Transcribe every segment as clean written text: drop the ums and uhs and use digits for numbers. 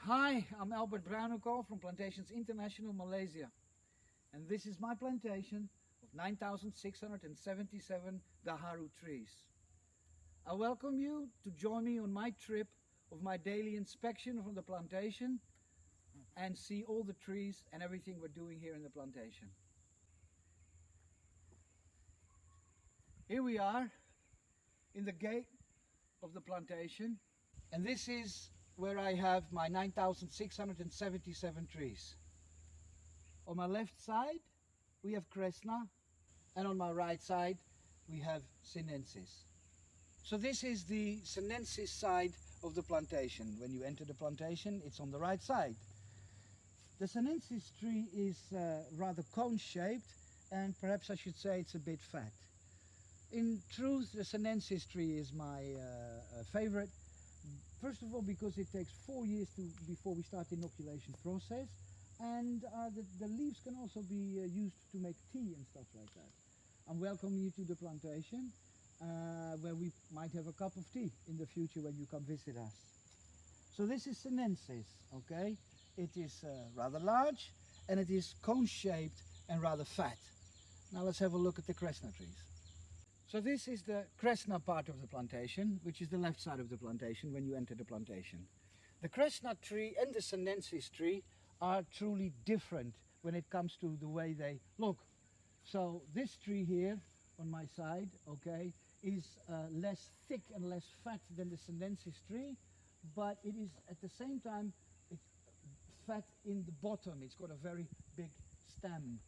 Hi, I'm Albert Bruinenkool from Plantations International, Malaysia. And this is my plantation of 9,677 Gaharu trees. I welcome you to join me on my trip of my daily inspection from the plantation and see all the trees and everything we're doing here in the plantation. Here we are in the gate of the plantation, and this is where I have my 9,677 trees. On my left side we have Kresna, and on my right side we have Sinensis. So this is the Sinensis side of the plantation. When you enter the plantation, it's on the right side. The Sinensis tree is rather cone-shaped, and perhaps I should say it's a bit fat. In truth, the Sinensis tree is my favorite. First of all, because it takes 4 years before we start the inoculation process, and the leaves can also be used to make tea and stuff like that. I'm welcoming you to the plantation, where we might have a cup of tea in the future when you come visit us. So this is Sinensis, okay? It is rather large, and it is cone-shaped and rather fat. Now let's have a look at the Kresna trees. So this is the Kresna part of the plantation, which is the left side of the plantation when you enter the plantation. The Kresna tree and the Sinensis tree are truly different when it comes to the way they look. So this tree here on my side, okay, is less thick and less fat than the Sinensis tree, but it is at the same time it's fat in the bottom. It's got a very big stem.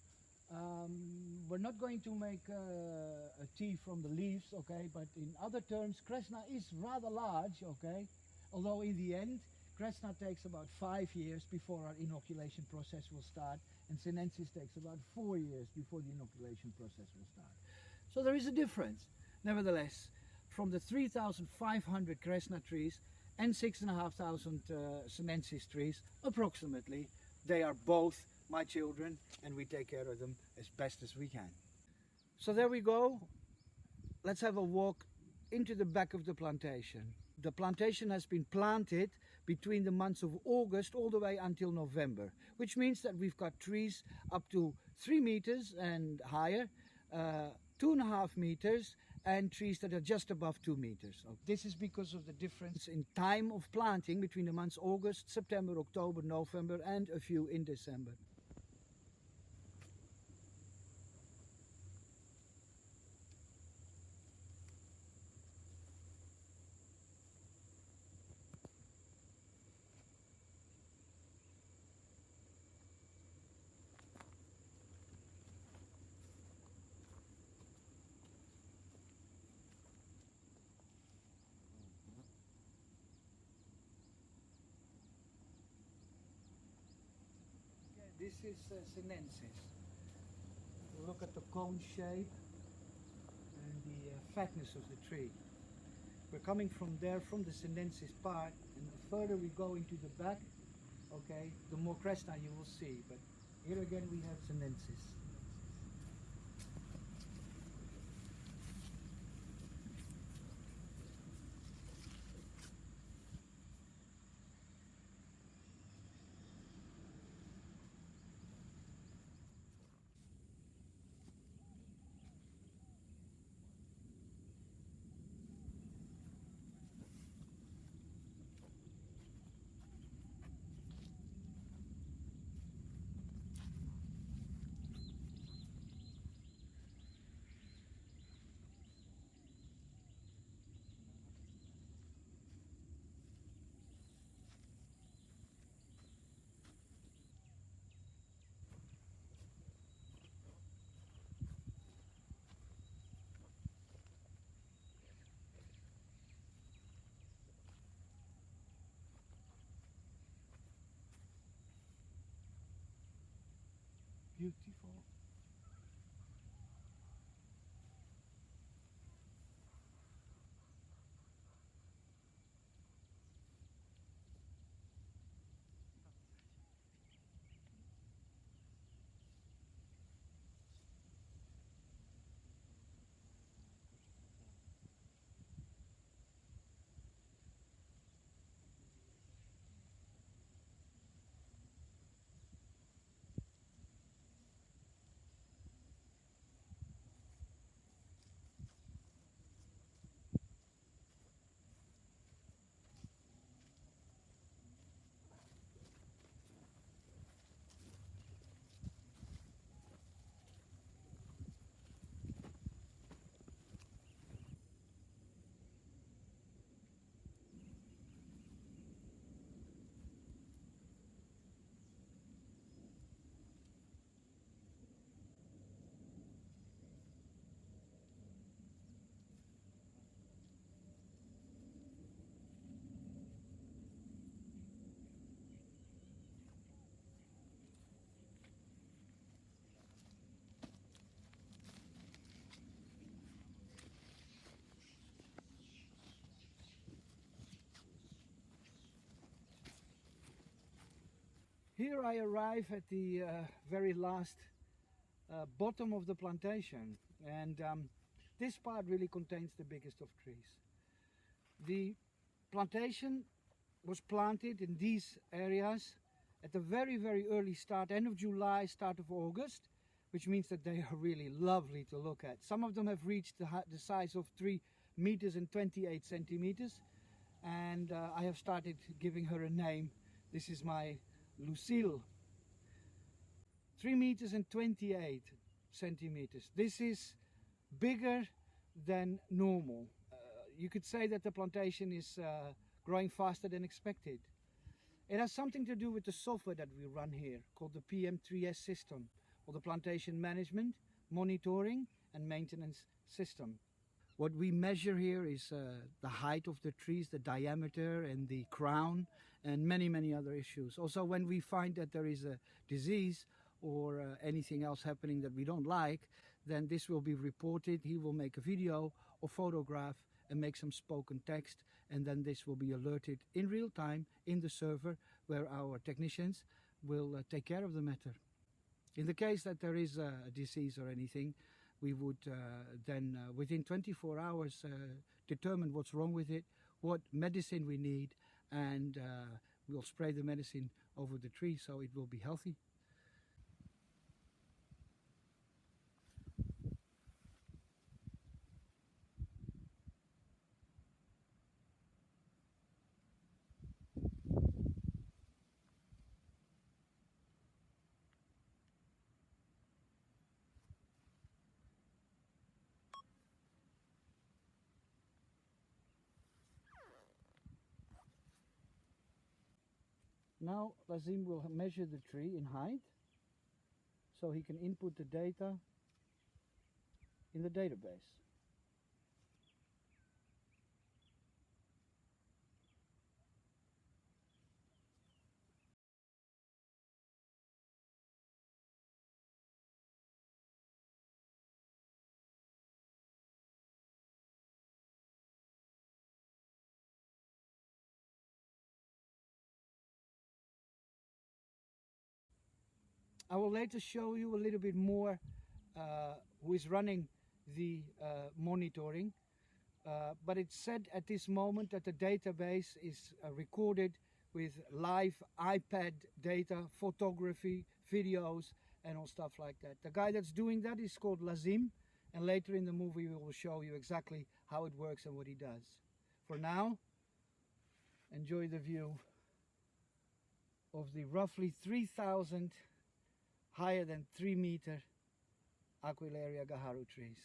We're not going to make a tea from the leaves, okay, but in other terms, Kresna is rather large, okay, although in the end, Kresna takes about 5 years before our inoculation process will start, and Sinensis takes about 4 years before the inoculation process will start. So there is a difference. Nevertheless, from the 3,500 Kresna trees and 6,500 Sinensis trees, approximately, they are both my children, and we take care of them as best as we can. So there we go. Let's have a walk into the back of the plantation. The plantation has been planted between the months of August all the way until November, which means that we've got trees up to 3 meters and higher, 2.5 meters, and trees that are just above 2 meters. This is because of the difference in time of planting between the months August, September, October, November, and a few in December. This is Sinensis. Look at the cone shape and the fatness of the tree. We're coming from there, from the Sinensis part, and the further we go into the back, okay, the more Kresna you will see. But here again we have Sinensis. Beautiful. here I arrive at the very last bottom of the plantation, and this part really contains the biggest of trees. The plantation was planted in these areas at the very, very early start, end of July, start of August, which means that they are really lovely to look at. Some of them have reached the size of 3 meters and 28 centimeters, and I have started giving her a name. This is my Lucille. 3 meters and 28 centimeters. This is bigger than normal. You could say that the plantation is growing faster than expected. It has something to do with the software that we run here, called the PM3S system, or the Plantation Management, Monitoring and Maintenance System. What we measure here is the height of the trees, the diameter and the crown, and many, many other issues. Also, when we find that there is a disease or anything else happening that we don't like, then this will be reported. He will make a video or photograph and make some spoken text, and then this will be alerted in real time in the server, where our technicians will take care of the matter. In the case that there is a disease or anything, we would then within 24 hours determine what's wrong with it, what medicine we need, and we'll spray the medicine over the tree so it will be healthy. Now Lazim will measure the tree in height, so he can input the data in the database. I will later show you a little bit more who is running the monitoring, but it's said at this moment that the database is recorded with live iPad data, photography, videos, and all stuff like that. The guy that's doing that is called Lazim, and later in the movie we will show you exactly how it works and what he does. For now, enjoy the view of the roughly 3,000 higher than 3 meter Aquilaria gaharu trees.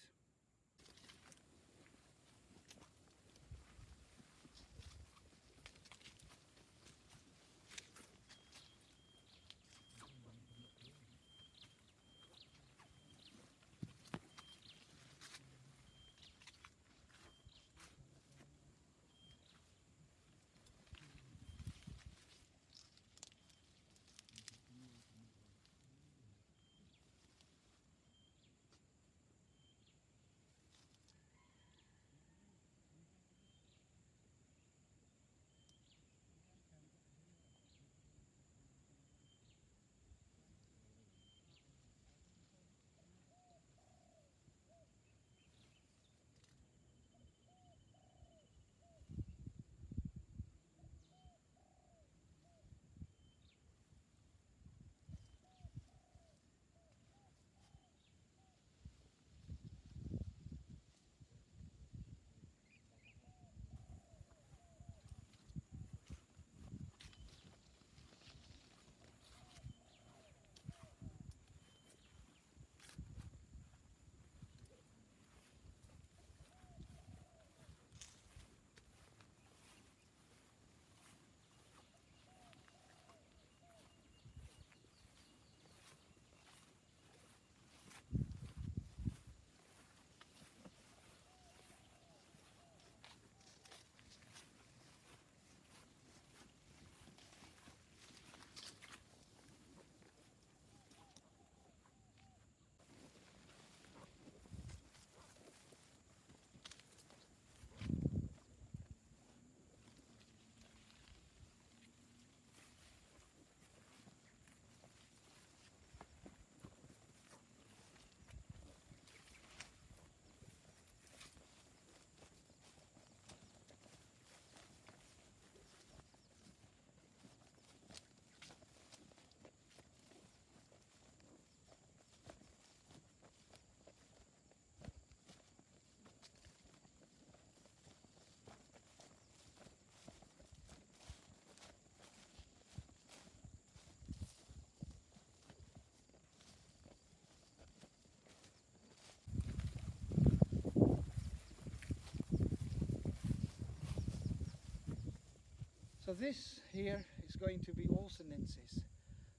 So this here is going to be all sinensis.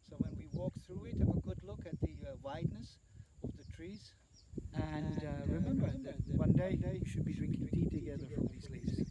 So when we walk through it, have a good look at the wideness of the trees. And remember that one day you should be drinking tea together from these leaves.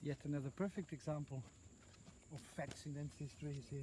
Yet another perfect example of fat sinensis trees here.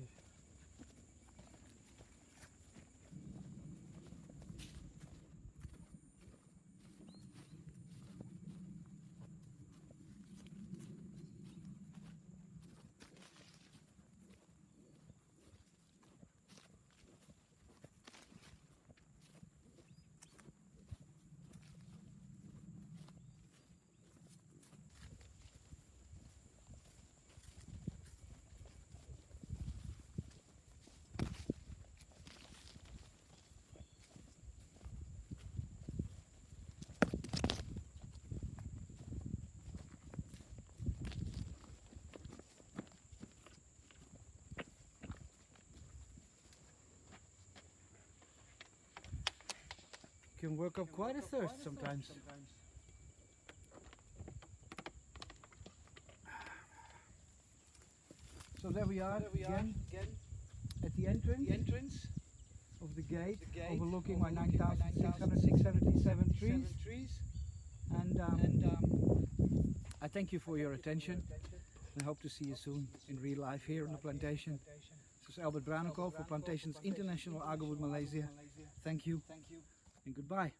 Can work up quite a thirst sometimes. So there we are again at the entrance of the gate overlooking my 9,677 trees. And I thank you for your attention and I hope to see you soon in real life here on the plantation. This is Albert Branenkool for Plantation's International Agarwood Malaysia. Thank you and goodbye.